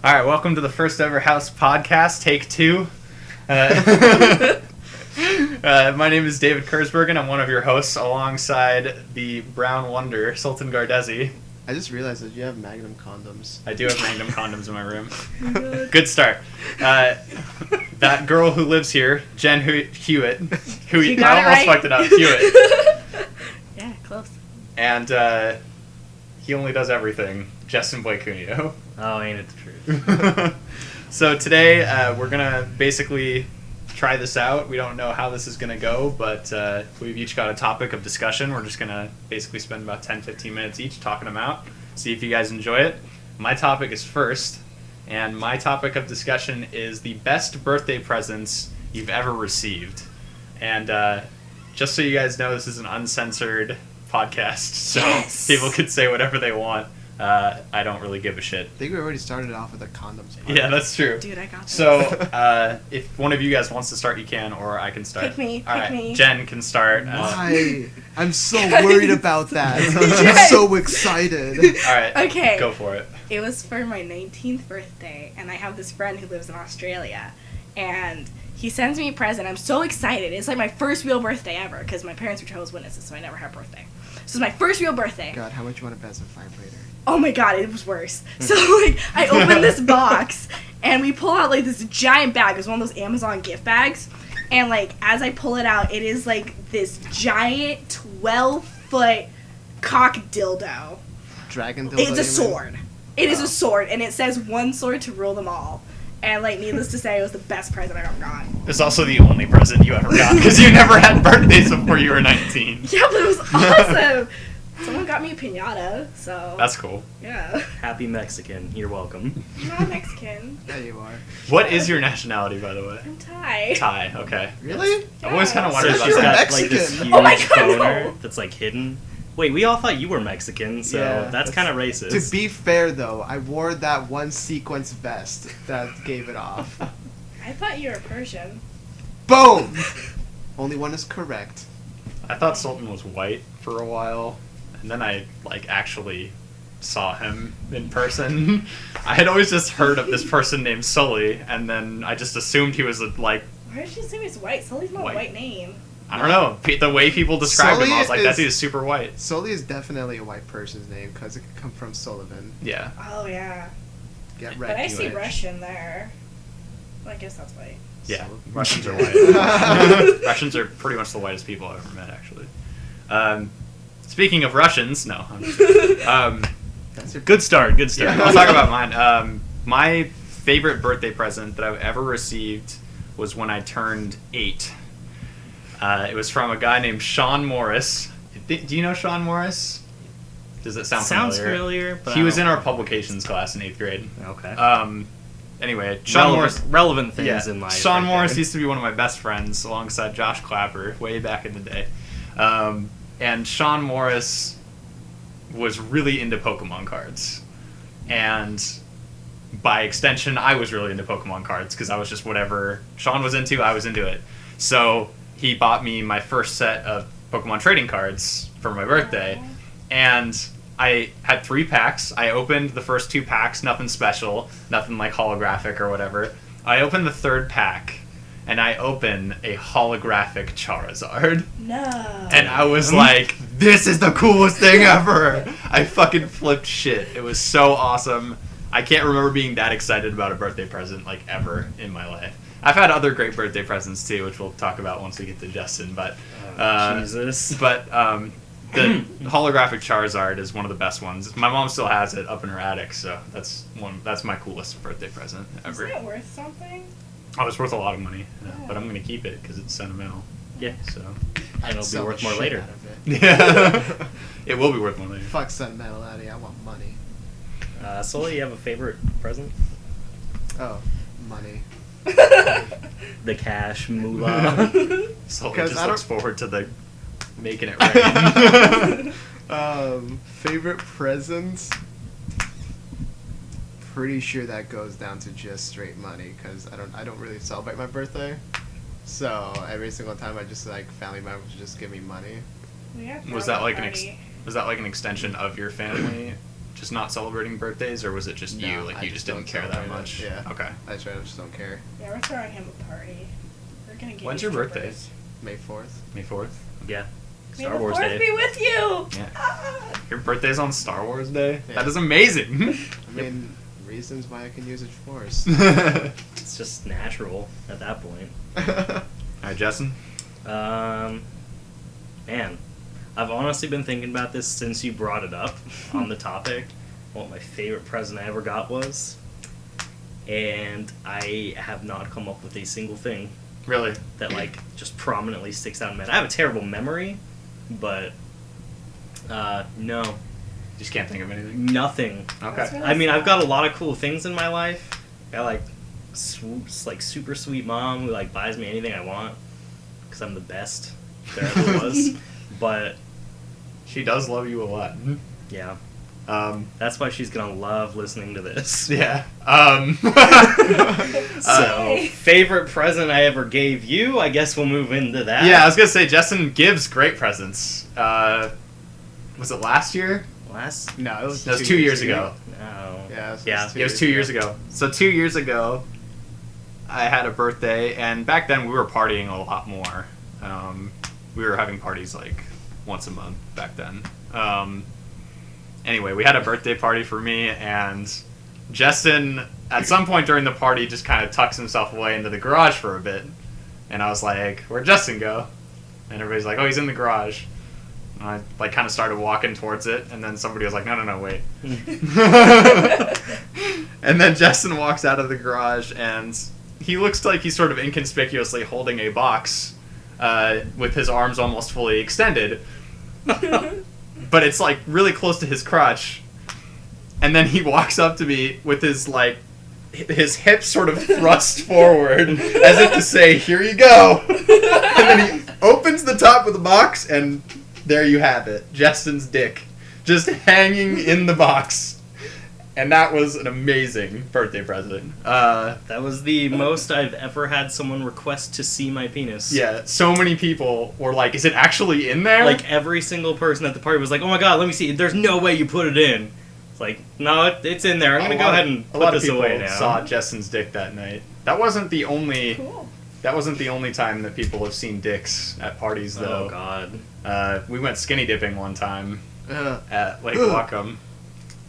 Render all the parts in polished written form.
All right, welcome to the first ever House podcast, take 2. My name is David Kurzbergen. I'm one of your hosts alongside the Brown Wonder, Sultan Gardezi. I just realized that you have Magnum condoms. I do have Magnum condoms in my room. Good start. That girl who lives here, Jen Hewitt, who I almost fucked it up, Hewitt. Yeah, close. And he only does everything, Justin Blake Cuneo. Oh, ain't it the truth? So today we're going to basically try this out. We don't know how this is going to go, but we've each got a topic of discussion. We're just going to basically spend about 10-15 minutes each talking them out, see if you guys enjoy it. My topic is first, and my topic of discussion is the best birthday presents you've ever received. And just so you guys know, this is an uncensored podcast, so people can say whatever they want. I don't really give a shit. I think we already started off with a condoms part. Yeah, that's true. Dude, I got this. So, if one of you guys wants to start, you can, or I can start. Pick me, All pick right, me. Jen can start. Why? I'm so worried about that. I'm so excited. All right. Okay. Go for it. It was for my 19th birthday, and I have this friend who lives in Australia, and he sends me a present. I'm so excited. It's like my first real birthday ever, because my parents were Jehovah's Witnesses, so I never had a birthday. So it's my first real birthday. God, how much you want to bet some vibrator? Oh my god, it was worse. So, like, I opened this box, and we pull out, like, this giant bag. It was one of those Amazon gift bags. And, like, as I pull it out, it is, like, this giant 12-foot cock dildo. Dragon dildo? It's a sword. It is a sword, and it says one sword to rule them all. And, like, needless to say, it was the best present I ever got. It's also the only present you ever got, because you never had birthdays before you were 19. Yeah, but it was awesome. Someone got me a piñata, so... That's cool. Yeah. Happy Mexican. You're welcome. I'm not Mexican. Yeah, you are. What is your nationality, by the way? I'm Thai. Thai, okay. Really? I've always kind of Yeah. wondered So about she's you're that. got like this Mexican. huge Oh my God, boner no. that's like hidden. Wait, we all thought you were Mexican, so Yeah, that's kind of racist. To be fair, though, I wore that one sequence vest that gave it off. I thought you were Persian. Boom! Only one is correct. I thought Sultan was white for a while, and then I, like, actually saw him in person. I had always just heard of this person named Sully, and then I just assumed he was, like, Why did you say he's white? Sully's not White. a white name. I don't know. The way people described him, I was Sully like, that is- dude is super white. Sully is definitely a white person's name because it could come from Sullivan. Yeah. Oh, yeah. Get But ready. I see Jewish. Russian there. Well, I guess that's white. Yeah. Sullivan. Russians are white. Russians are pretty much the whitest people I've ever met, actually. Speaking of Russians, no. I'm just kidding. That's your Good start. Good start. I'll talk about mine. My favorite birthday present that I've ever received was when I turned 8. It was from a guy named Sean Morris. Do you know Sean Morris? Does it sound Sounds familiar, but He I was don't- in our publications class in 8th grade. Okay. Anyway, Sean Morris. Relevant things Yeah, in life. Sean right Morris there. used to be one of my best friends alongside Josh Clapper way back in the day. And Sean Morris was really into Pokemon cards. And by extension, I was really into Pokemon cards because I was just whatever Sean was into, I was into it. So he bought me my first set of Pokemon trading cards for my birthday. And I had 3 packs. I opened the first 2 packs, nothing special, nothing like holographic or whatever. I opened the 3rd pack, and I opened a holographic Charizard. No. And I was like, this is the coolest thing ever! I fucking flipped shit. It was so awesome. I can't remember being that excited about a birthday present, like, ever in my life. I've had other great birthday presents, too, which we'll talk about once we get to Justin, but... Jesus. But, the holographic Charizard is one of the best ones. My mom still has it up in her attic, so that's my coolest birthday present ever. Isn't it worth something? Oh, it's worth a lot of money, but I'm gonna keep it because it's sentimental. Yeah. So And it'll be Sell worth the more shit later. out of it. yeah, it will be worth more later. Fuck sentimentality, I want money. Sully, you have a favorite present? Oh, money. The cash moolah. So Because just I looks don't- forward to the making it rain. Favorite present? Pretty sure that goes down to just straight money because I don't really celebrate my birthday. So every single time I just like family members just give me money. We have Was that like party. was that like an extension of your family just not celebrating birthdays, or was it just you? No, Like I you just just didn't don't care that celebrate it, much? yeah. Okay. I just don't care. Yeah, we're throwing him a party. We're gonna get When's you your birthday? strippers. May 4th. May 4th. Yeah. May Star the Wars 4th Day. be with you. Yeah. Ah. Your birthday's on Star Wars Day. Yeah. That is amazing. I mean, reasons why I can use it force. It's just natural at that point. All right, Justin. Man, I've honestly been thinking about this since you brought it up on the topic. What my favorite present I ever got was, and I have not come up with a single thing Really? that like just prominently sticks out in my head. I have a terrible memory, but no, Just can't think of anything. nothing. Okay. That's really I mean, I've sad. got a lot of cool things in my life. I like like super sweet mom who like buys me anything I want because I'm the best there ever was. But She does love you a lot. yeah, That's that's why she's gonna love listening to this. yeah. So, Yay. favorite present I ever gave you? I guess we'll move into that. Yeah, I was gonna say Justin gives great presents. Was it last year? Last. No, it was That was 2 years ago. No. Yeah, Yeah. It was 2 years ago. So 2 years ago, I had a birthday, and back then we were partying a lot more. We were having parties like once a month back then. Anyway, we had a birthday party for me, and Justin, at some point during the party, just kind of tucks himself away into the garage for a bit. And I was like, "Where'd Justin go?" And everybody's like, "Oh, he's in the garage." And I like kind of started walking towards it, and then somebody was like, "No, wait." And then Justin walks out of the garage, and he looks like he's sort of inconspicuously holding a box with his arms almost fully extended. But it's like really close to his crotch. And then he walks up to me with his like his hips sort of thrust forward as if to say, "Here you go." And then he opens the top of the box, and there you have it. Justin's dick just hanging in the box. And that was an amazing birthday present. That was the most I've ever had someone request to see my penis. Yeah, so many people were like, "Is it actually in there?" Like every single person at the party was like, "Oh my god, let me see. There's no way you put it in." It's like, no, it's in there. I'm gonna go ahead and a put lot of this people away now. saw Justin's dick that night. That wasn't the only. Cool. That wasn't the only time that people have seen dicks at parties, though. Oh god. We went skinny dipping one time Ugh. at Lake Wacom,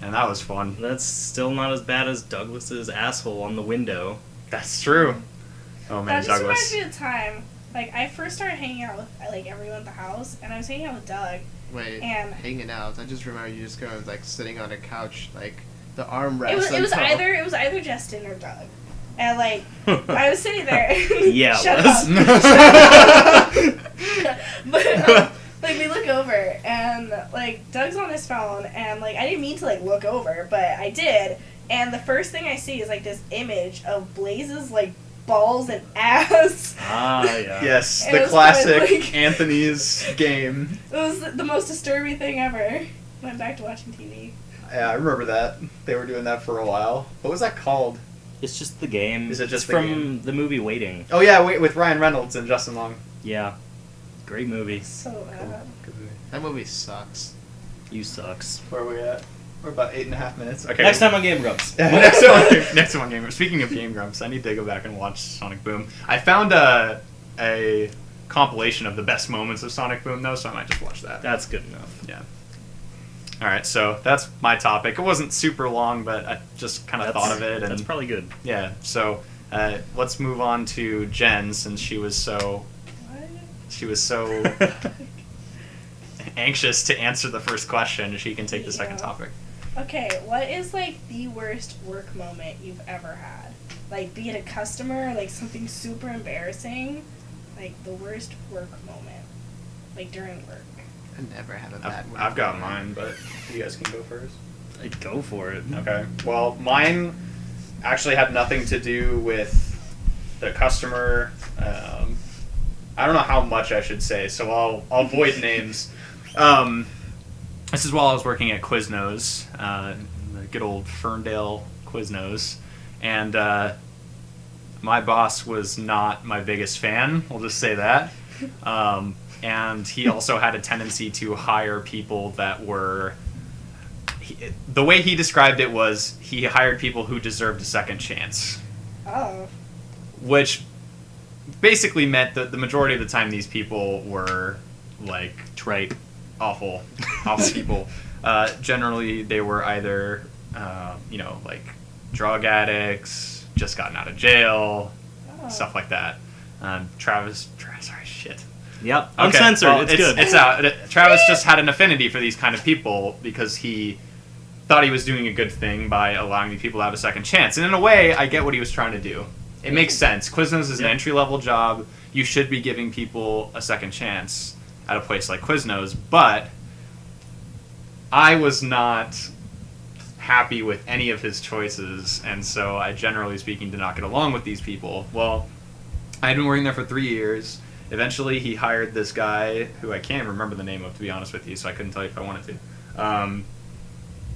and that was fun. That's still not as bad as Douglas's asshole on the window. That's true. Oh man, That just reminds Douglas. me of the time. Like, I first started hanging out with like everyone at the house, and I was hanging out with Doug. Wait, And- hanging out. I just remember you just going like sitting on a couch, like the armrest. It was on top. either Justin or Doug, and like I was sitting there. Yeah, it Shut was. up. But like we look over and like Doug's on his phone, and like I didn't mean to like look over, but I did. And the first thing I see is like this image of Blaze's like balls and ass. Ah, yeah. Yes, And the it was classic kinda like- Anthony's game. It was the most disturbing thing ever. Went back to watching TV. Yeah, I remember that. They were doing that for a while. What was that called? It's just the game. Is it just it's the from game? the movie Waiting? Oh yeah, wait, with Ryan Reynolds and Justin Long. Yeah. Great movie. So bad. That movie sucks. You sucks. Where are we at? We're about 8.5 minutes. Okay. Next time on Game Grumps. next one, Game Grumps. Speaking of Game Grumps, I need to go back and watch Sonic Boom. I found a compilation of the best moments of Sonic Boom, though, so I might just watch that. That's good enough. Yeah. All right, so that's my topic. It wasn't super long, but I just kind of thought of it, and That's probably good. yeah. So let's move on to Jen, since she was so anxious to answer the first question. She can take the second Yeah. topic. Okay, what is like the worst work moment you've ever had? Like, be it a customer or like something super embarrassing, like the worst work moment, like during work. I never have a bad one. I've got mine, but you guys can go first. I'd go for it. Okay. Well, mine actually had nothing to do with the customer. I don't know how much I should say, so I'll avoid names. This is while I was working at Quiznos, the good old Ferndale Quiznos, and my boss was not my biggest fan. We'll just say that. And he also had a tendency to hire people that were. the way he described it was he hired people who deserved a second chance. Oh. Which basically meant that the majority of the time these people were, like, Trite. awful people. Generally, they were either, like, drug addicts, just gotten out of jail, stuff like that. Sorry, shit. Yep. Okay, Uncensored. well, it's good. It's out. Travis just had an affinity for these kind of people because he thought he was doing a good thing by allowing these people to have a second chance. And in a way, I get what he was trying to do. It makes sense. Quiznos is an entry-level job. You should be giving people a second chance at a place like Quiznos. But I was not happy with any of his choices, and so I, generally speaking, did not get along with these people. Well, I had been working there for 3 years. Eventually, he hired this guy who I can't remember the name of, to be honest with you, so I couldn't tell you if I wanted to.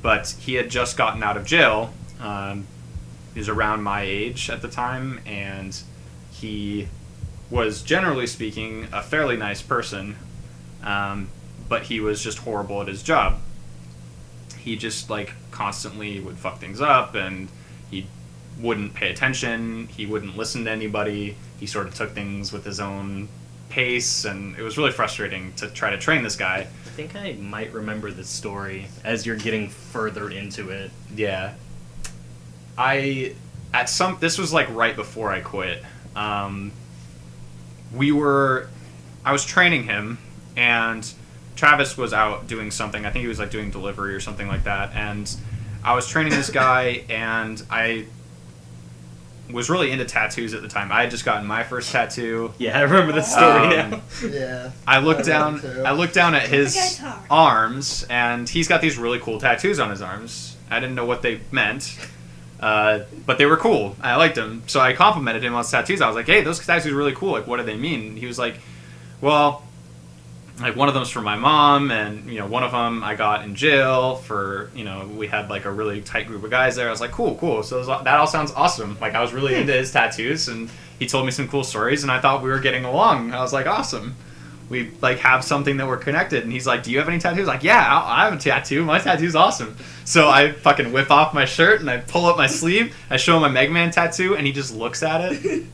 But he had just gotten out of jail. He was around my age at the time, and he was, generally speaking, a fairly nice person, but he was just horrible at his job. He just, like, constantly would fuck things up, and he wouldn't pay attention. He wouldn't listen to anybody. He sort of took things with his own pace, and it was really frustrating to try to train this guy. I think I might remember this story as you're getting further into it. Yeah. This was like right before I quit. I was training him, and Travis was out doing something. I think he was like doing delivery or something like that, and I was training this guy, and I was really into tattoos at the time. I had just gotten my first tattoo. Yeah, I remember this story now. Yeah. I looked down at his guitar. arms, and he's got these really cool tattoos on his arms. I didn't know what they meant, but they were cool. I liked them, so I complimented him on his tattoos. I was like, "Hey, those tattoos are really cool. Like, what do they mean?" And he was like, "Well, like, one of them's for my mom, and, one of them I got in jail for, we had, like, a really tight group of guys there." I was like, cool. So that all sounds awesome. Like, I was really into his tattoos, and he told me some cool stories, and I thought we were getting along. I was like, awesome. We, like, have something that we're connected. And he's like, "Do you have any tattoos?" Like, "Yeah, I have a tattoo. My tattoo's awesome." So I fucking whip off my shirt, and I pull up my sleeve. I show him my Mega Man tattoo, and he just looks at it,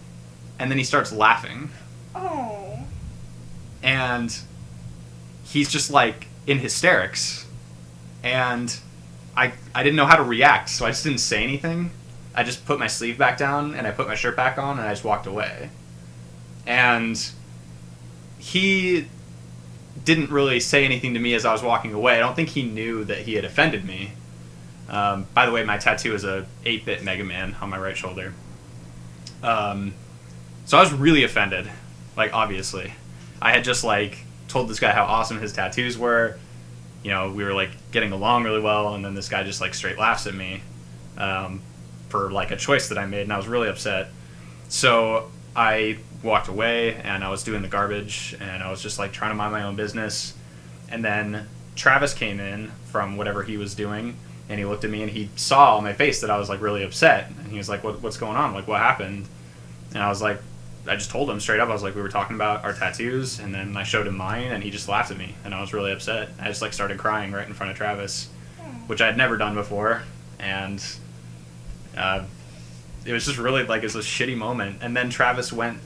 and then he starts laughing. Oh. And he's just, like, in hysterics. And I didn't know how to react, so I just didn't say anything. I just put my sleeve back down, and I put my shirt back on, and I just walked away. And he didn't really say anything to me as I was walking away. I don't think he knew that he had offended me. By the way, my tattoo is a 8-bit Mega Man on my right shoulder. So I was really offended, like, obviously. I had just, like, told this guy how awesome his tattoos were. We were, like, getting along really well, and then this guy just, like, straight laughs at me for, like, a choice that I made, and I was really upset. So I walked away, and I was doing the garbage, and I was just, like, trying to mind my own business. And then Travis came in from whatever he was doing, and he looked at me, and he saw on my face that I was, like, really upset. And he was like, what's going on? Like, what happened? And I was like, I just told him straight up. I was like, we were talking about our tattoos, and then I showed him mine, and he just laughed at me, and I was really upset. I just, like, started crying right in front of Travis, which I had never done before, and it was just really, like, it was a shitty moment. And then Travis went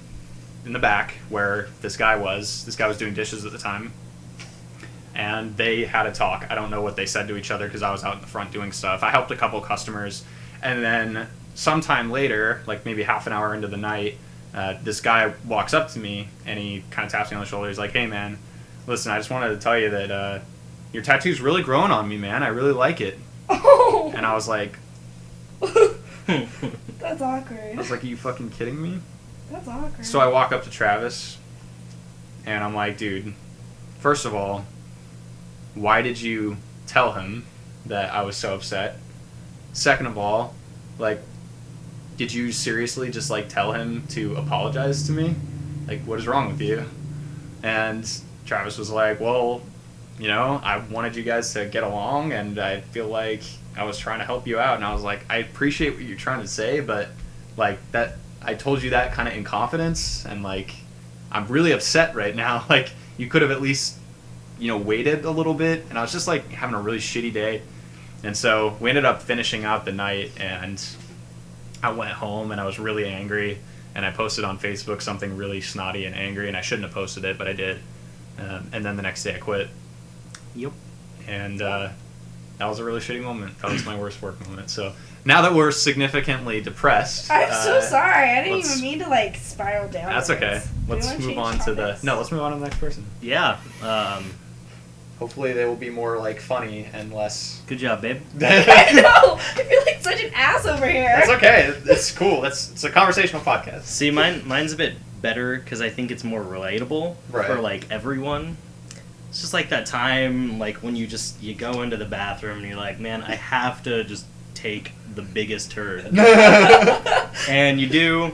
in the back where this guy was. This guy was doing dishes at the time, and they had a talk. I don't know what they said to each other because I was out in the front doing stuff. I helped a couple customers, and then sometime later, like maybe half an hour into the night, this guy walks up to me, and he kind of taps me on the shoulder. He's like, "Hey, man, listen, I just wanted to tell you that your tattoo's really growing on me, man. I really like it." Oh. And I was like... That's awkward. I was like, "Are you fucking kidding me?" That's awkward. So I walk up to Travis, and I'm like, "Dude, first of all, why did you tell him that I was so upset? Second of all, like, did you seriously just, like, tell him to apologize to me? Like, what is wrong with you?" And Travis was like, "Well, I wanted you guys to get along, and I feel like I was trying to help you out." And I was like, "I appreciate what you're trying to say, but, like, that I told you that kind of in confidence, and, like, I'm really upset right now. Like, you could have at least, waited a little bit." And I was just, like, having a really shitty day. And so we ended up finishing out the night, and I went home and I was really angry, and I posted on Facebook something really snotty and angry, and I shouldn't have posted it, but I did. And then the next day I quit. Yep. And that was a really shitty moment. That was my worst work moment. So now that we're significantly depressed, I'm so sorry. I didn't let's- even mean to like spiral down. That's okay. Do we Let's wanna move change on to the topics? let's move on to the next person. Yeah. Hopefully they will be more like funny and less. Good job, babe. I know. I feel like such an ass over here. That's okay. It's cool. It's a conversational podcast. See, mine's a bit better because I think it's more relatable Right. for like everyone. It's just like that time, like when you go into the bathroom and you're like, man, I have to just take the biggest turd, and you do,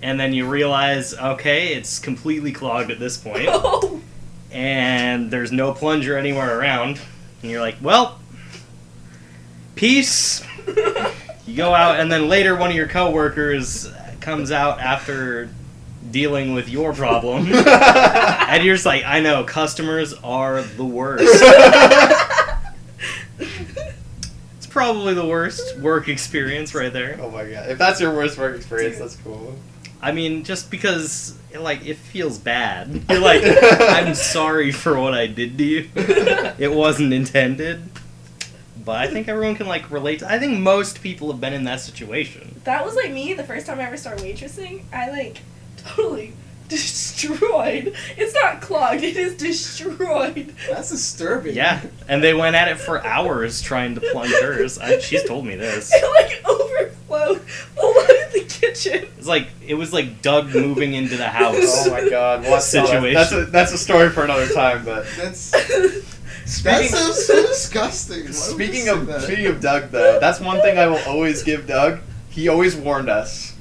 and then you realize, okay, it's completely clogged at this point, Oh. and there's no plunger anywhere around, and you're like, well, peace. You go out, and then later one of your coworkers comes out after dealing with your problem, and you're just like, I know, customers are the worst. It's probably the worst work experience right there. Oh my god! If that's your worst work experience, that's cool. I mean, just because, like, it feels bad. You're like, I'm sorry for what I did to you. It wasn't intended. But I think everyone can, like, relate to. I think most people have been in that situation. That was like me the first time I ever started waitressing. I like totally destroyed. It's not clogged, it is destroyed. That's disturbing. Yeah, and they went at it for hours trying to plunge hers. She's told me this. It like overflowed, flooded the kitchen. It was like Doug moving into the house. Oh my god! Well, Situation. that's a story for another time. But That's speaking so disgusting. Why would speaking you of say that? speaking of Doug, though, that's one thing I will always give Doug. He always warned us.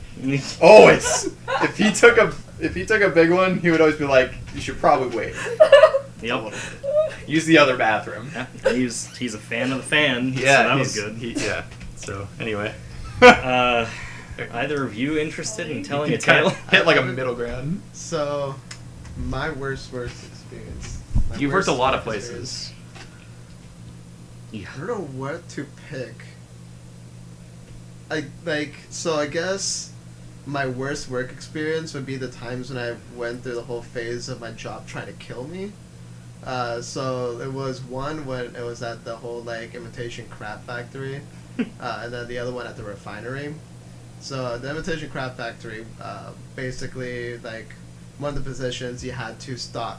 Always. If he took a big one, he would always be like, "You should probably wait. Yep. Use the other bathroom." Yeah, he's a fan of the fan. Yeah, so that was good. Yeah. So anyway, Either of you interested in telling a It's kind tale? of hit like a middle ground. So, my worst experience. My You've worked a worst lot of work experience. places. I don't know what to pick. I guess my worst work experience would be the times when I went through the whole phase of my job trying to kill me. So it was one when it was at the whole like imitation crab factory, and then the other one at the refinery. So the imitation crab factory, basically like one of the positions you had to stack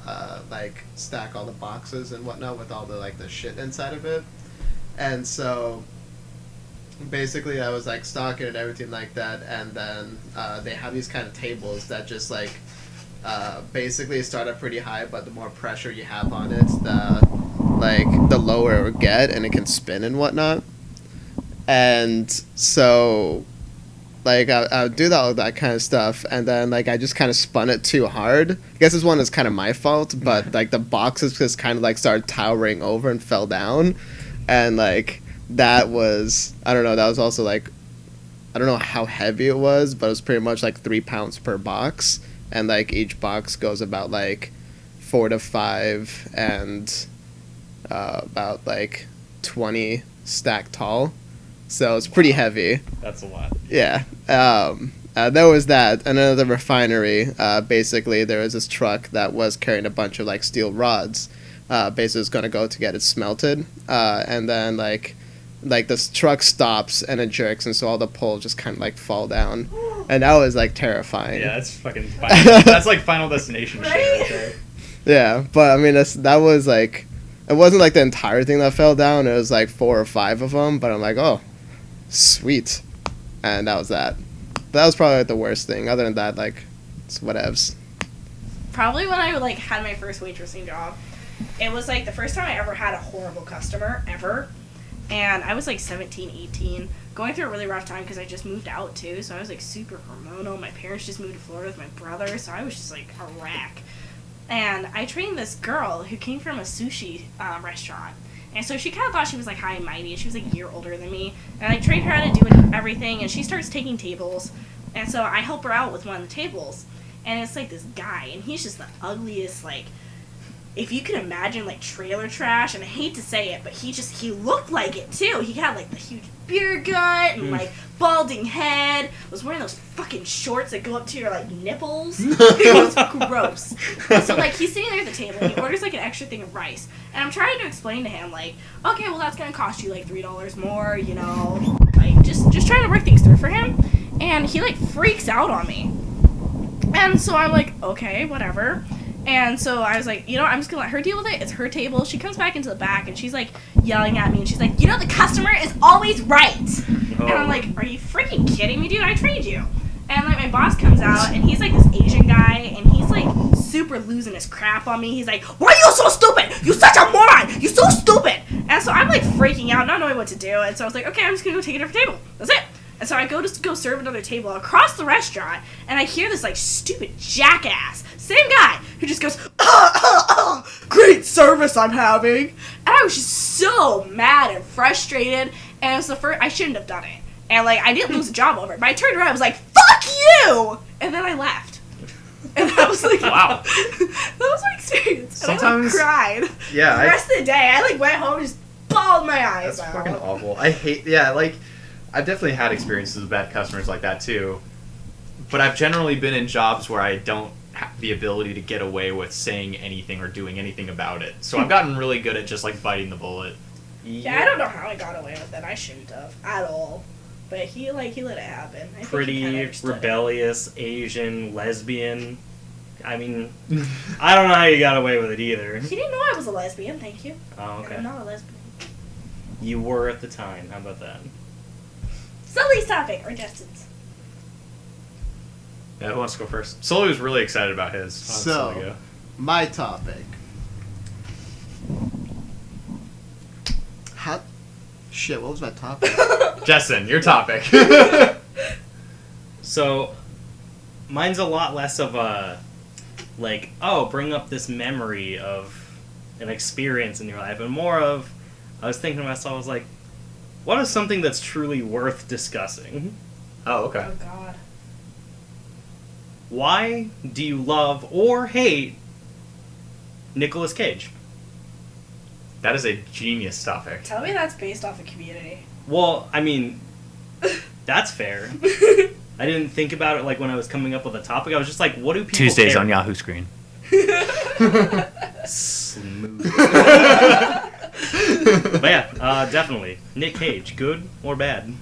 all the boxes and whatnot with all the like the shit inside of it, and so basically I was like stocking and everything like that, and then they have these kind of tables that just like basically start up pretty high, but the more pressure you have on it, the lower it will get, and it can spin and whatnot. And so like I would do all that kind of stuff, and then like I just kind of spun it too hard. I guess this one is kind of my fault, but like the boxes just kind of like started towering over and fell down, and like that was, I don't know, that was also like, I don't know how heavy it was, but it was pretty much like 3 pounds per box, and like each box goes about like 4 to 5 and about like 20 stacked tall, so it's pretty heavy. That's a lot. Yeah. There was that. And then the refinery, basically there was this truck that was carrying a bunch of like steel rods. Basically was gonna go to get it smelted. And then like this truck stops and it jerks, and so all the poles just kind of like fall down. And that was like terrifying. Yeah, that's fucking. That's like Final Destination shit right there. Yeah, but I mean that was like, it wasn't like the entire thing that fell down. It was like 4 or 5 of them. But I'm like, oh, sweet, and that was that. That was probably like the worst thing. Other than that, like, it's whatevs. Probably when I like had my first waitressing job, it was like the first time I ever had a horrible customer ever, and I was like 17, 18, going through a really rough time because I just moved out too, so I was like super hormonal. My parents just moved to Florida with my brother, so I was just like a wreck. And I trained this girl who came from a sushi restaurant. And so she kind of thought she was, like, high and mighty. She was, like, a year older than me. And I trained her how to do everything. And she starts taking tables. And so I help her out with one of the tables. And it's, like, this guy. And he's just the ugliest, like, if you can imagine like trailer trash, and I hate to say it, but he looked like it too. He had like the huge beer gut and like balding head. Was wearing those fucking shorts that go up to your like nipples. It was gross. So like he's sitting there at the table and he orders like an extra thing of rice, and I'm trying to explain to him like, okay, well that's gonna cost you like $3 more, you know, like just trying to work things through for him, and he like freaks out on me, and so I'm like, okay, whatever. And so I was like, you know, I'm just gonna let her deal with it. It's her table. She comes back into the back and she's like yelling at me and she's like, you know, the customer is always right. And I'm like, are you freaking kidding me, dude? I trained you. And like my boss comes out and he's like this Asian guy and he's like super losing his crap on me. He's like, why are you so stupid? You such a moron. You so stupid. And so I'm like freaking out, not knowing what to do. And so I was like, okay, I'm just gonna go take a different table. That's it. And so I go serve another table across the restaurant, and I hear this, like, stupid jackass, same guy, who just goes, great service I'm having. And I was just so mad and frustrated, and it was the first, I shouldn't have done it. And, like, I didn't lose a job over it, but I turned around, I was like, fuck you! And then I left. And I was like, wow. That was my experience. And Sometimes, I, like, cried. Yeah. The rest of the day, I, like, went home and just bawled my eyes That's out. fucking awful. I hate, yeah, like, I've definitely had experiences with bad customers like that too, but I've generally been in jobs where I don't have the ability to get away with saying anything or doing anything about it. So I've gotten really good at just like biting the bullet. Yeah, I don't know how I got away with it. I shouldn't have at all. But he let it happen. I think he Pretty kinda understood rebellious Asian lesbian. I mean, I don't know how you got away with it either. He didn't know I was a lesbian. Thank you. Oh, okay. I'm not a lesbian. You were at the time. How about that? Sully's topic or Justin's. Yeah, who wants to go first? Sully was really excited about his. So, my topic. Shit, what was my topic? Justin, your topic. So, mine's a lot less of a, like, oh, bring up this memory of an experience in your life, and more of, I was thinking to myself, I was like, what is something that's truly worth discussing? Oh, okay. Oh, God. Why do you love or hate Nicolas Cage? That is a genius topic. Tell me that's based off of Community. Well, I mean, that's fair. I didn't think about it like when I was coming up with a topic. I was just like, what do people Tuesdays care? on Yahoo Screen. Smooth. But yeah, definitely. Nick Cage, good or bad?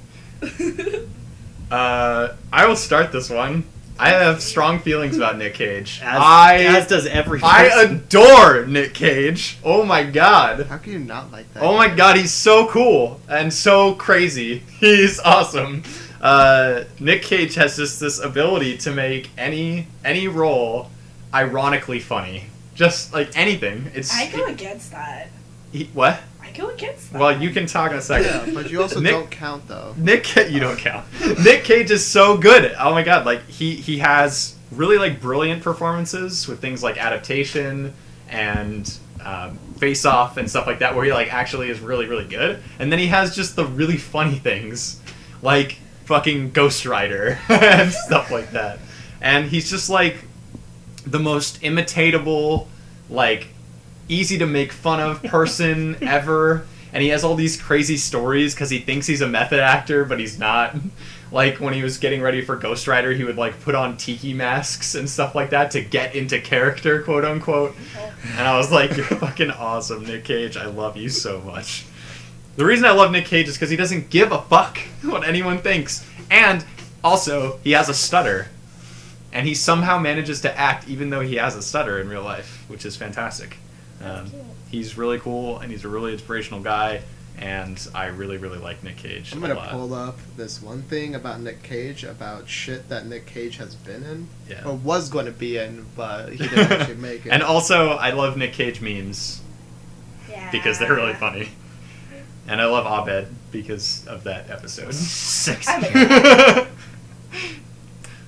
I will start this one. I have strong feelings about Nick Cage. As does every person. I adore Nick Cage. Oh my god. How can you not like that? Oh my god, he's so cool and so crazy. He's awesome. Nick Cage has just this ability to make any role ironically funny. Just like anything. I go against that. What? I go against that. Well, you can talk in a second. Yeah, but you also don't count though. You don't count. Nick Cage is so good. Oh my god, like he has really like brilliant performances with things like Adaptation and Face Off and stuff like that, where he like actually is really really good. And then he has just the really funny things, like fucking Ghost Rider and stuff like that. And he's just like the most imitatable, like easy to make fun of person ever. And he has all these crazy stories because he thinks he's a method actor, but he's not. Like, when he was getting ready for Ghost Rider, he would, like, put on tiki masks and stuff like that to get into character, quote-unquote. And I was like, you're fucking awesome, Nick Cage. I love you so much. The reason I love Nick Cage is because he doesn't give a fuck what anyone thinks. And, also, he has a stutter. And he somehow manages to act even though he has a stutter in real life, which is fantastic. He's really cool, and he's a really inspirational guy, and I really, really like Nick Cage. I'm gonna pull up this one thing about Nick Cage, about shit that Nick Cage has been in, or was going to be in, but he didn't actually make it. And also, I love Nick Cage memes, Yeah. because they're really funny. And I love Abed because of that episode.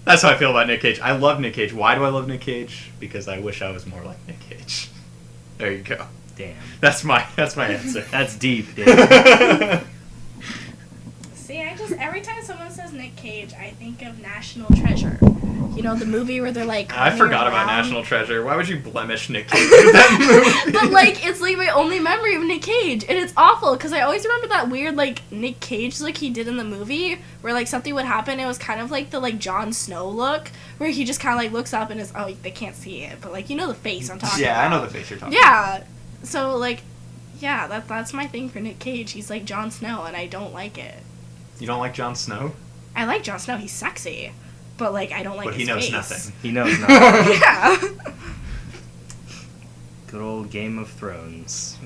That's how I feel about Nick Cage. I love Nick Cage. Why do I love Nick Cage? Because I wish I was more like Nick Cage. There you go. Damn. That's my answer. That's deep, dude. See, every time someone says Nick Cage, I think of National Treasure. You know, the movie where they're like... I running forgot about around. National Treasure. Why would you blemish Nick Cage with that movie? But, like, it's, like, my only memory of Nick Cage. And it's awful, because I always remember that weird, like, Nick Cage look he did in the movie, where, like, something would happen. It was kind of like the, like, Jon Snow look, where he just kind of, like, looks up and is... Oh, they can't see it, but, like, you know the face I'm talking about. Yeah, I know the face you're talking about. Yeah. So, like, yeah, that's my thing for Nick Cage. He's like Jon Snow, and I don't like it. You don't like Jon Snow? I like Jon Snow. He's sexy. But, like, I don't like his face. But he knows nothing. He knows nothing. Yeah. Good old Game of Thrones.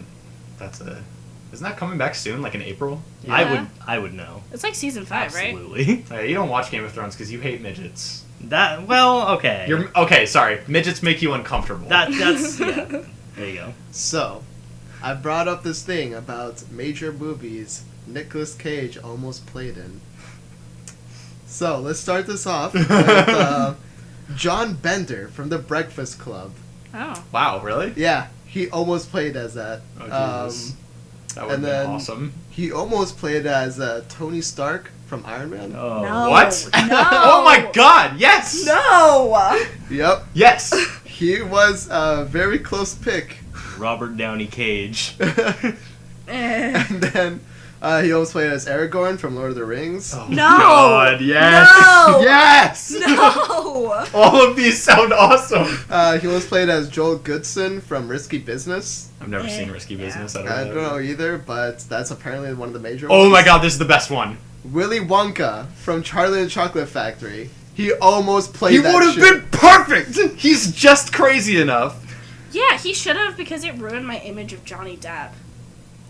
Isn't that coming back soon, like in April? Yeah. I would know. It's like season 5, right? Absolutely. You don't watch Game of Thrones because you hate midgets. Okay. Okay, sorry. Midgets make you uncomfortable. That's yeah. There you go. So, I brought up this thing about major movies Nicolas Cage almost played in. So, let's start this off with John Bender from The Breakfast Club. Oh. Wow, really? Yeah, he almost played as that. Oh, Jesus. That would have and been then- awesome. He almost played as Tony Stark from Iron Man. Oh. No. What? No. Oh my god, yes! No! Yep. Yes! He was a very close pick. Robert Downey Cage. And then he almost played as Aragorn from Lord of the Rings. Oh No! god, yes! No! Yes! No! All of these sound awesome! He almost played as Joel Goodson from Risky Business. I've never seen Risky Yeah. Business. I don't know either, but that's apparently one of the major Oh ones. my god, this is the best one. Willy Wonka from Charlie and the Chocolate Factory. He almost played He that would have shit. been perfect! He's just crazy enough. Yeah, he should have, because it ruined my image of Johnny Depp.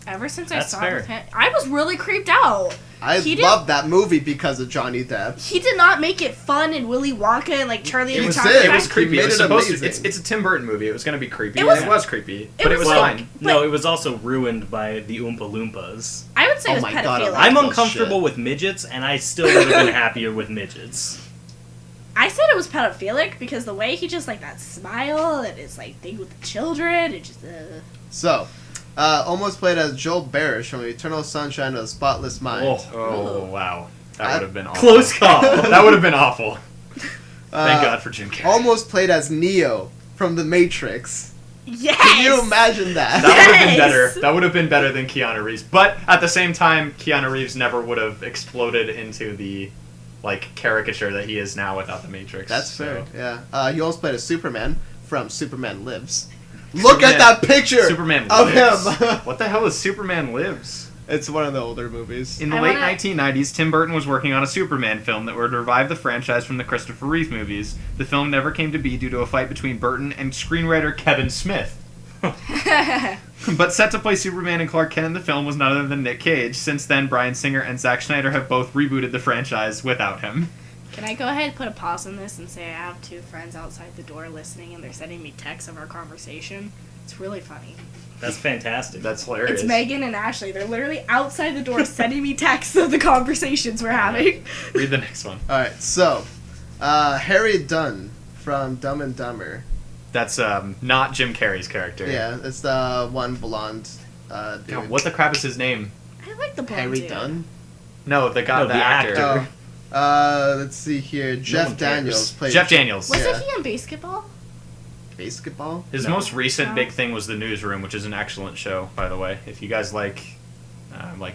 Ever since I That's saw fair. it with him, I was really creeped out. I He did- love that movie because of Johnny Depp. He did not make it fun in Willy Wonka and like Charlie and He the did. Chocolate It was Factory. creepy. made It was it supposed to, amazing. it's a Tim Burton movie. It was going to be creepy. It was- and it was creepy. it But it was was like- fine. No, it was also ruined by the Oompa Loompas. I would say Oh it was my God, pedophilic. I'm Oh, uncomfortable shit. with midgets, and I still would have been happier with midgets. I said it was pedophilic because the way he just like that smile and his like thing with the children, it just. So, almost played as Joel Barish from Eternal Sunshine of the Spotless Mind. Oh, wow. That I- would have been awful. Close call. That would have been awful. Thank Uh, God for Jim Carrey. Almost played as Neo from The Matrix. Yes. Can you imagine that? That would have been Yes! better. That would have been better than Keanu Reeves. But at the same time, Keanu Reeves never would have exploded into the like caricature that he is now without the Matrix. That's so. fair. Yeah. He also played as Superman from Superman Lives. Look Superman- at that picture Superman of Lives. him. What the hell is Superman Lives? It's one of the older movies. In the I late wanna- 1990s, Tim Burton was working on a Superman film that would revive the franchise from the Christopher Reeve movies. The film never came to be due to a fight between Burton and screenwriter Kevin Smith. But set to play Superman and Clark Kent in the film was none other than Nick Cage. Since then, Bryan Singer and Zack Snyder have both rebooted the franchise without him. Can I go ahead and put a pause on this and say I have two friends outside the door listening and they're sending me texts of our conversation? It's really funny. That's fantastic. That's hilarious. It's Megan and Ashley. They're literally outside the door sending me texts of the conversations we're having. Read the next one. Alright, so, Harry Dunn from Dumb and Dumber. That's not Jim Carrey's character. Yeah, it's the one blonde dude. God, what the crap is his name? I like the blonde Harry dude. Dunn? No, the guy, No, the the actor. actor. Let's see here. Jeff one cares. Daniels played Jeff Daniels. Wasn't Yeah. he in basketball? basketball. His No. most recent No. big thing was The Newsroom, which is an excellent show, by the way. If you guys like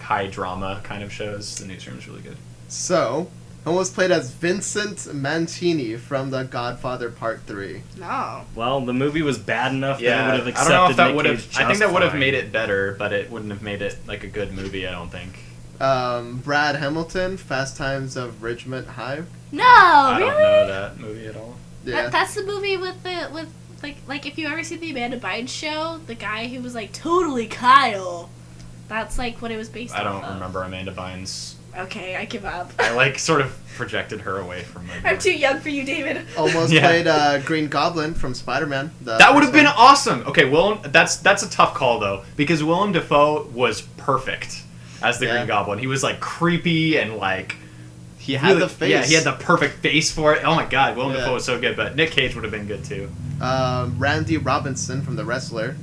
high drama kind of shows, The Newsroom is really good. So, almost played as Vincent Mantini from The Godfather Part 3. No. Well, the movie was bad enough that it Yeah, would have I accepted don't know if that Nick would have. Cage I think that would have just made fine. it better, but it wouldn't have made it like a good movie. I don't think. Brad Hamilton, Fast Times of Ridgemont High. No, I really? don't know that movie at all. Yeah. That's the movie with like if you ever see the Amanda Bynes show, the guy who was like totally Kyle. That's like what it was based I don't off of. remember Amanda Bynes. Okay, I give up. I sort of projected her away from my. I'm too young for you, David. Almost Yeah. played Green Goblin from Spider-Man. That would have been awesome. Okay, Willem. That's a tough call though, because Willem Dafoe was perfect as the Yeah. Green Goblin. He was like creepy and like. He had really- the face. Yeah, he had the perfect face for it. Oh my God, Willem Yeah. Dafoe was so good, but Nick Cage would have been good too. Randy Robinson from The Wrestler.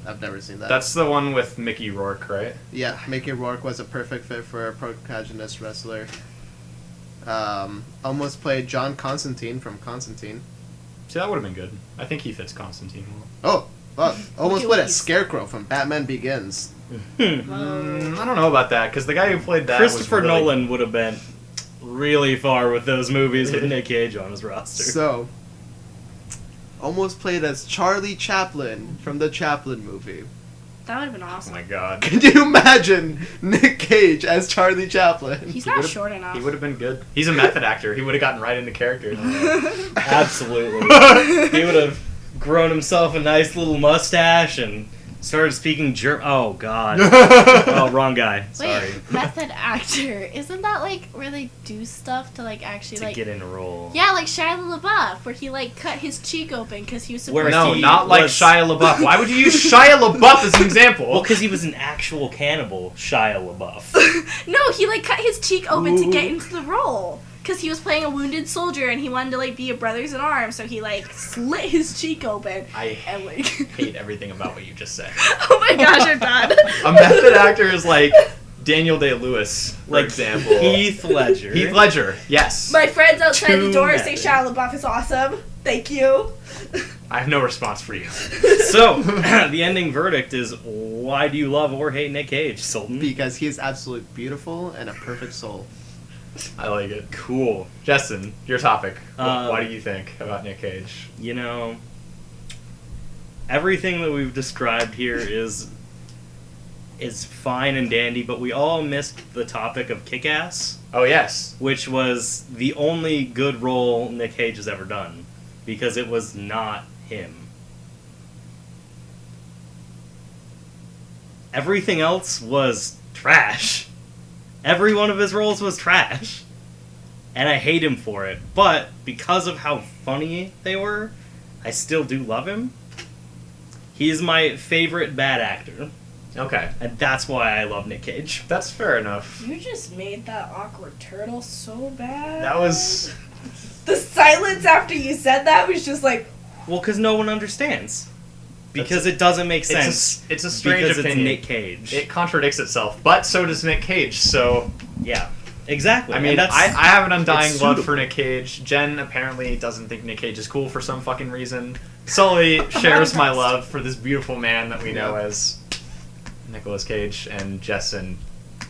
I've never seen that. That's the one with Mickey Rourke, right? Yeah, Mickey Rourke was a perfect fit for a protagonist wrestler. Almost played John Constantine from Constantine. See, that would have been good. I think he fits Constantine well. Almost at played what a he's- Scarecrow from Batman Begins. I don't know about that, because the guy who played that Christopher was really... Nolan would have been really far with those movies with Nick Cage on his roster. So, almost played as Charlie Chaplin from the Chaplin movie. That would have been Oh awesome. my god. Can you imagine Nick Cage as Charlie Chaplin? He's He not would've- short enough. He would have been good. He's a method actor. He would have gotten right into character. Absolutely. He would have grown himself a nice little mustache and started speaking Oh, God. Oh, wrong guy. Sorry. Wait, method actor. Isn't that like where they do stuff to like actually To like get in a role. Yeah, like Shia LaBeouf, where he like cut his cheek open because he was supposed Where No, he not like was- Shia LaBeouf. Why would you use Shia LaBeouf as an example? Well, because he was an actual cannibal, Shia LaBeouf. No, he like cut his cheek open to get Ooh. into the role. Because he was playing a wounded soldier and he wanted to like be a brothers in arms, so he like slit his cheek open I and like hate everything about what you just said. oh my gosh, I'm done. A method actor is like Daniel Day-Lewis, for Like example. Heath Ledger. Heath Ledger, yes. My friends outside the Too door many. say Shia LaBeouf is awesome. Thank you. I have no response for you. So, the ending verdict is, why do you love or hate Nick Cage, Sultan? Because he is absolutely beautiful and a perfect soul. I like it. Cool. Justin, your topic. Um, What do you think about Nick Cage? You know, everything that we've described here is fine and dandy, but we all missed the topic of Kick-Ass, Oh, yes. which was the only good role Nick Cage has ever done, because it was not him. Everything else was trash. Every one of his roles was trash. And I hate him for it. But because of how funny they were, I still do love him. He's my favorite bad actor. Okay. And that's why I love Nick Cage. That's fair enough. You just made that awkward turtle so bad. That was... The silence after you said that was just like, Well, because no one understands. Because it doesn't make sense. It's a strange because opinion. it's Nick Cage. It contradicts itself, but so does Nick Cage, so... Yeah, exactly. I mean, And I that's, have an undying it's love suitable. for Nick Cage. Jen apparently doesn't think Nick Cage is cool for some fucking reason. Sully shares my love for this beautiful man that we know as Nicolas Cage, and Jessen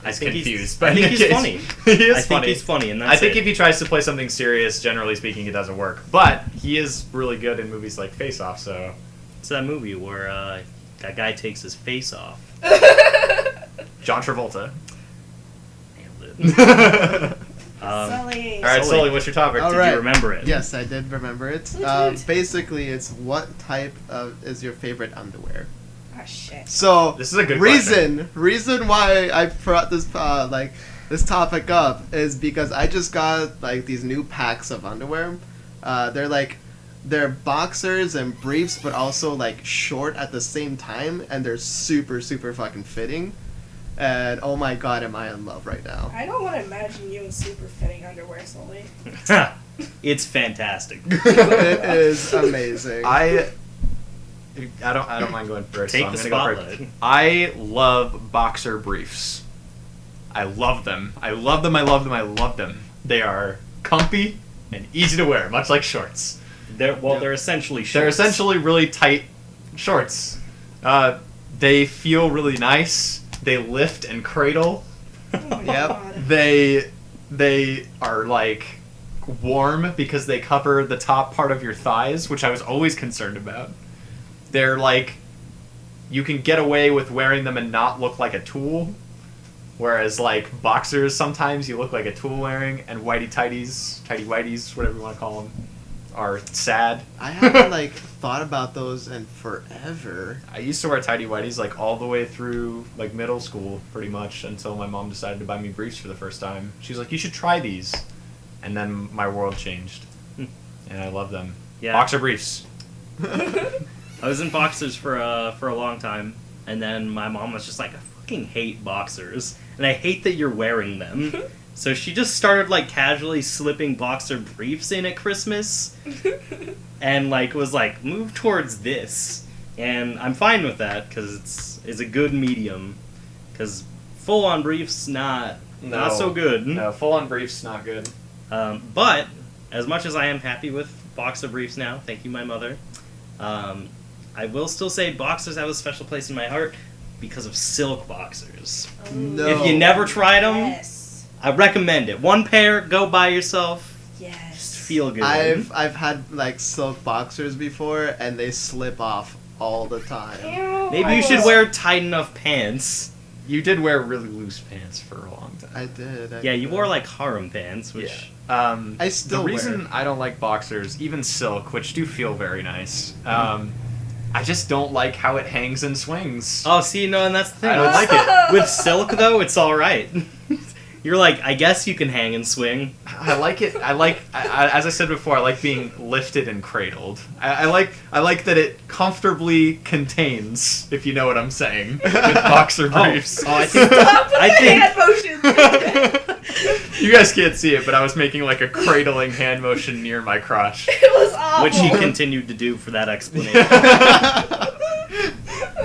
is think he's- confused. I by think Nick he's Cage. funny. He is I funny. think he's funny, and that's I think it. if he tries to play something serious, generally speaking, it doesn't work. But he is really good in movies like Face Off, so... It's that movie where that guy takes his face off. John Travolta. Nailed it. Sully. Alright, Sully. Sully, what's your topic? All Did right. you remember it? Yes, I did remember it. Woot woot. Basically, it's what type of is your favorite underwear? Oh shit. So This is a good reason why I brought this this topic up is because I just got like these new packs of underwear. They're boxers and briefs, but also like short at the same time, and they're super fucking fitting. And oh my god, am I in love right now? I don't want to imagine you in super fitting underwear, Sully. It's fantastic. It is amazing. I don't mind going first. Take so I'm the gonna go first. spotlight. I love boxer briefs. I love them. I love them. I love them. I love them. They are comfy and easy to wear, much like shorts. They're essentially shorts. They're essentially really tight shorts. They feel really nice. They lift and cradle. Oh my Yep. god. They are like warm because they cover the top part of your thighs, which I was always concerned about. They're like, you can get away with wearing them and not look like a tool, whereas like boxers sometimes you look like a tool wearing, and tighty whities, whatever you want to call them, are sad. I haven't like thought about those in forever. I used to wear tighty whities like all the way through like middle school, pretty much, until my mom decided to buy me briefs for the first time. She was like, "You should try these," and then my world changed, and I love them. Yeah. Boxer briefs. I was in boxers for a long time, and then my mom was just like, "I fucking hate boxers, and I hate that you're wearing them." So she just started like casually slipping boxer briefs in at Christmas, and like was like, move towards this, and I'm fine with that because it's a good medium, because full on briefs not so good. No, full on briefs not good. But as much as I am happy with boxer briefs now, thank you, my mother. I will still say boxers have a special place in my heart because of silk boxers. No. If you never tried them, Yes. I recommend it. One pair, go buy yourself. Yes. Just feel good. I've had like silk boxers before, and they slip off all the time. Ew. Maybe you should wear tight enough pants. You did wear really loose pants for a long time. I did. Yeah, you wore like harem pants, which I still the wear reason it. I don't like boxers, even silk, which do feel very nice. I just don't like how it hangs and swings. oh, see, no, and that's the thing. I don't like it. With silk though, it's all right. You're like, I guess you can hang and swing. I like it. As I said before, I like being lifted and cradled. I like that it comfortably contains, if you know what I'm saying, with boxer briefs. Oh, I think Stop with I the think- hand motions. You guys can't see it, but I was making like a cradling hand motion near my crotch. It was awful. which he continued to do for that explanation.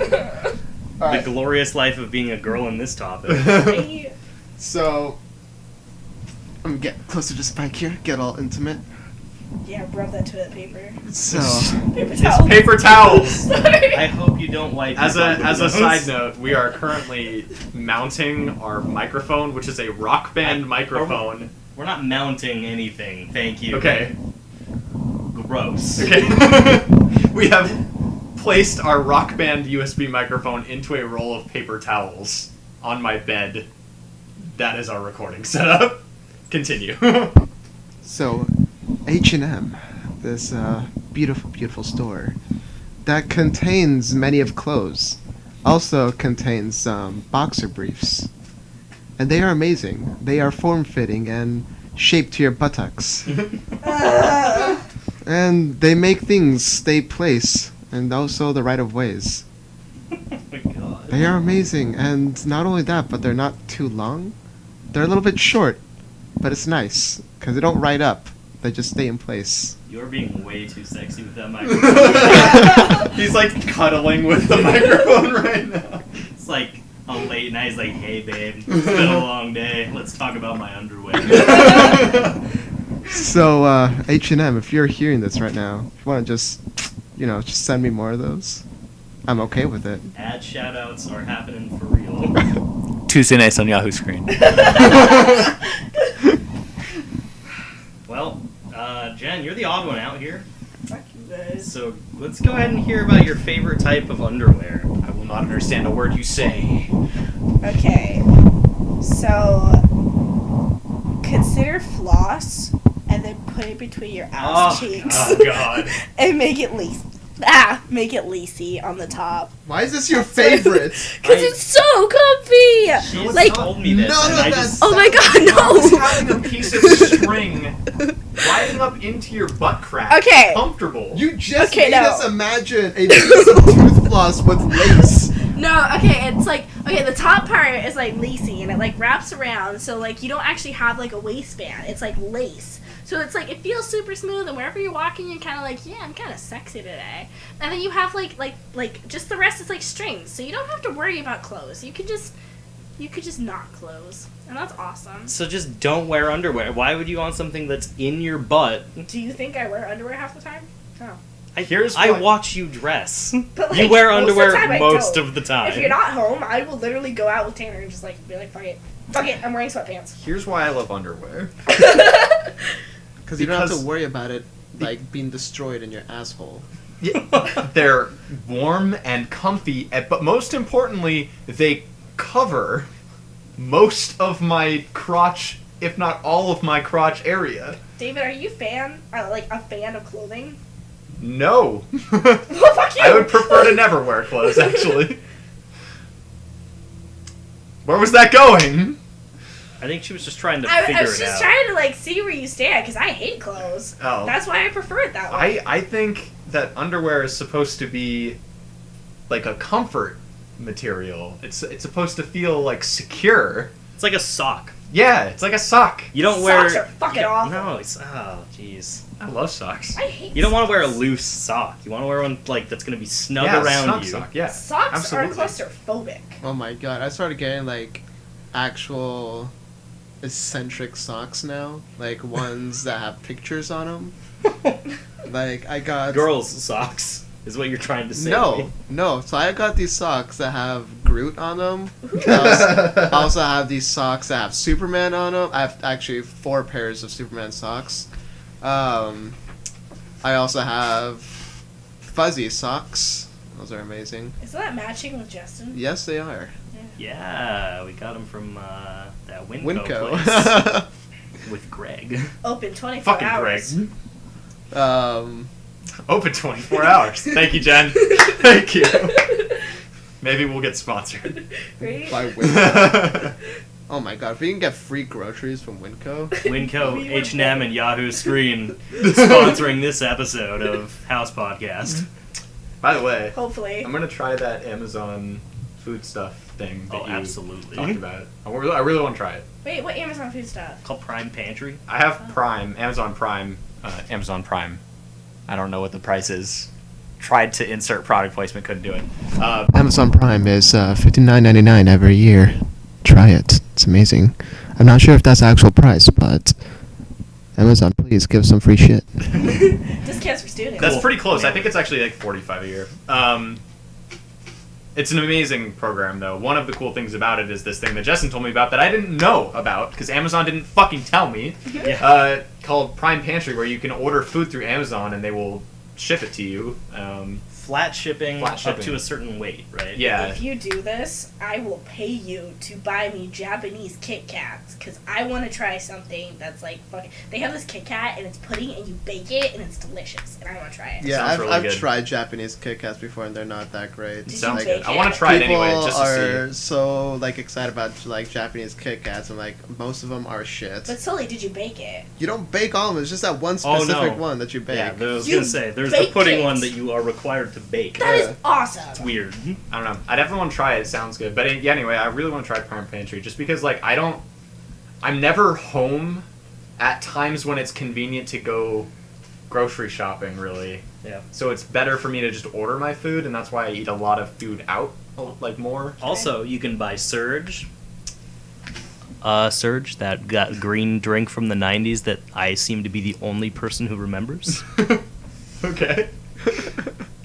The glorious life of being a girl in this topic. So, I'm gonna get closer to Spike here, get all intimate. Yeah, rub that toilet paper. So, Paper It's towel. paper towels. Sorry. I hope you don't wipe. As your a butt with those. side note, we are currently mounting our microphone, which is a Rock Band microphone. We're not mounting anything. Thank you. Okay. Gross. Okay. We have placed our Rock Band USB microphone into a roll of paper towels on my bed. That is our recording setup. Continue. so H&M, this beautiful, beautiful store that contains many of clothes, also contains some boxer briefs, and they are amazing. They are form-fitting and shaped to your buttocks, and they make things stay place, and also the right of ways. Oh my god. They are amazing, and not only that, but they're not too long. They're a little bit short, but it's nice because they don't ride up. They just stay in place. You're being way too sexy with that microphone. He's like cuddling with the microphone right now. It's like a late night. He's like, "Hey, babe, it's been a long day. Let's talk about my underwear." So, H&M, if you're hearing this right now, if you want to just send me more of those, I'm okay with it. Ad shoutouts are happening for real. Tuesday nights on Yahoo Screen. Well, Jen, you're the odd one out here. Fuck you guys. So let's go ahead and hear about your favorite type of underwear. I will not understand a word you say. Okay. So, consider floss and then put it between your ass cheeks. Oh god. And make it lacy on the top. Why is this your favorite? Because it's so comfy! She's Like, told me this, none and of I that just oh my god, It's no! having a piece of string riding up into your butt crack. Okay. Comfortable. You just Okay, made no. us imagine a piece of tooth floss with lace. No, okay, it's like, okay, the top part is like lacy and it like wraps around, so like you don't actually have like a waistband. It's like lace. So it's like, it feels super smooth, and wherever you're walking, you're kind of like, yeah, I'm kind of sexy today. And then you have like just the rest is like strings, so you don't have to worry about clothes. You could just not clothes, and that's awesome. So just don't wear underwear. Why would you want something that's in your butt? Do you think I wear underwear half the time? No. Here's I what- watch you dress. But, You like, wear most of the underwear time I most don't. of the time. If you're not home, I will literally go out with Tanner and just like be like, fuck it, I'm wearing sweatpants. Here's why I love underwear. Because you don't have Because- to worry about it like being destroyed in your asshole. Yeah, they're warm and comfy, but most importantly, they cover most of my crotch, if not all of my crotch area. David, are you a fan of clothing? No. Well, fuck you. I would prefer to never wear clothes, actually. Where was that going? I think she was just trying to I figure was it just out. trying to like see where you stand because I hate clothes. Oh. That's why I prefer it that way. I think that underwear is supposed to be like a comfort material. It's supposed to feel like secure. It's like a sock. Yeah, it's like a sock. You don't wear. Socks are fucking awful. No, it's jeez. I love socks. I hate You don't want to wear a socks. loose sock. You want to wear one like that's gonna be snug Yeah, around snug you. sock. Yeah, Socks absolutely. are claustrophobic. Oh my god, I started getting like actual eccentric socks now, like ones that have pictures on them. Like I got Girls' socks is what you're trying to say. to no, me. no. So I got these socks that have Groot on them. I also have these socks that have Superman on them. I have actually 4 pairs of Superman socks. I also have fuzzy socks. Those are amazing. Isn't that matching with Justin? Yes, they are. Yeah, we got them from that Winco, Winco. place with Greg. Open 24 Fucking hours. Greg. um, Open 24 hours. Thank you, Jen. Thank you. Maybe we'll get sponsored. Right? by Winco. Oh my god, if we can get free groceries from Winco. Winco, We were H&M, and Yahoo Screen sponsoring this episode of House Podcast. By the way, Hopefully. I'm gonna try that Amazon food stuff thing that Oh, you absolutely. talked about. I really want to try it. Wait, what Amazon food stuff? Called Prime Pantry. I have Prime, Amazon Prime. I don't know what the price is. Tried to insert product placement, couldn't do it. Amazon Prime is $59.99 every year. Try it. It's amazing. I'm not sure if that's the actual price, but Amazon, please give some free shit. Discounts for students. That's Cool. pretty close. Yeah. I think it's actually like $45 a year. It's an amazing program, though. One of the cool things about it is this thing that Justin told me about that I didn't know about because Amazon didn't fucking tell me. Yeah. Called Prime Pantry, where you can order food through Amazon and they will ship it to you. Flat shipping Flat up shipping. to a certain weight, right? Yeah. If you do this, I will pay you to buy me Japanese Kit Kats because I want to try something that's like fucking. They have this Kit Kat and it's pudding and you bake it and it's delicious and I want to try it. Yeah, Sounds I've, really I've good. tried Japanese Kit Kats before and they're not that great. Did you Sounds bake good. I it? want to try it People anyway, just to are see. so like excited about like Japanese Kit Kats and like most of them are shit. But Sully, did you bake it? You don't bake all of them. It's just that one Oh, no. specific one that you bake. Yeah, I was You gonna say there's the baked pudding it. one that you are required to bake. That is Yeah. awesome. It's weird. I don't know. I definitely want to try it. It sounds good. But yeah, anyway, I really want to try Prime Pantry just because, like, I'm never home at times when it's convenient to go grocery shopping, really. Yeah. So it's better for me to just order my food, and that's why I eat a lot of food out, like, more. Also, you can buy Surge. Surge, that green drink from the 90s that I seem to be the only person who remembers. Okay.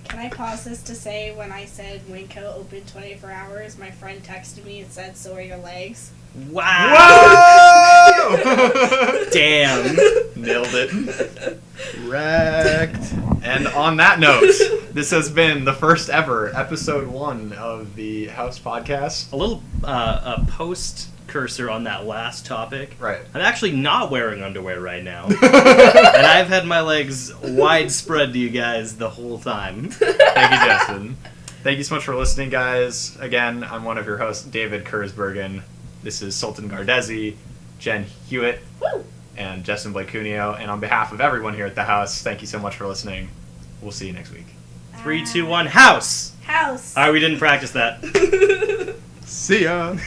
Can I pause this to say when I said Winco open 24 hours, my friend texted me and said, "So are your legs?" Wow! Whoa! Damn. Nailed it. Wrecked. And on that note, this has been the first ever episode 1 of the House Podcast. A little a post cursor on that last topic. Right. I'm actually not wearing underwear right now. And I've had my legs widespread to you guys the whole time. Thank you, Justin. Thank you so much for listening, guys. Again, I'm one of your hosts, David Kurzbergen. This is Sultan Gardezi, Jen Hewitt, Woo! and Justin Blake Cuneo. And on behalf of everyone here at the house, thank you so much for listening. We'll see you next week. 3, 2, 1, house! House. Alright, we didn't practice that. See ya.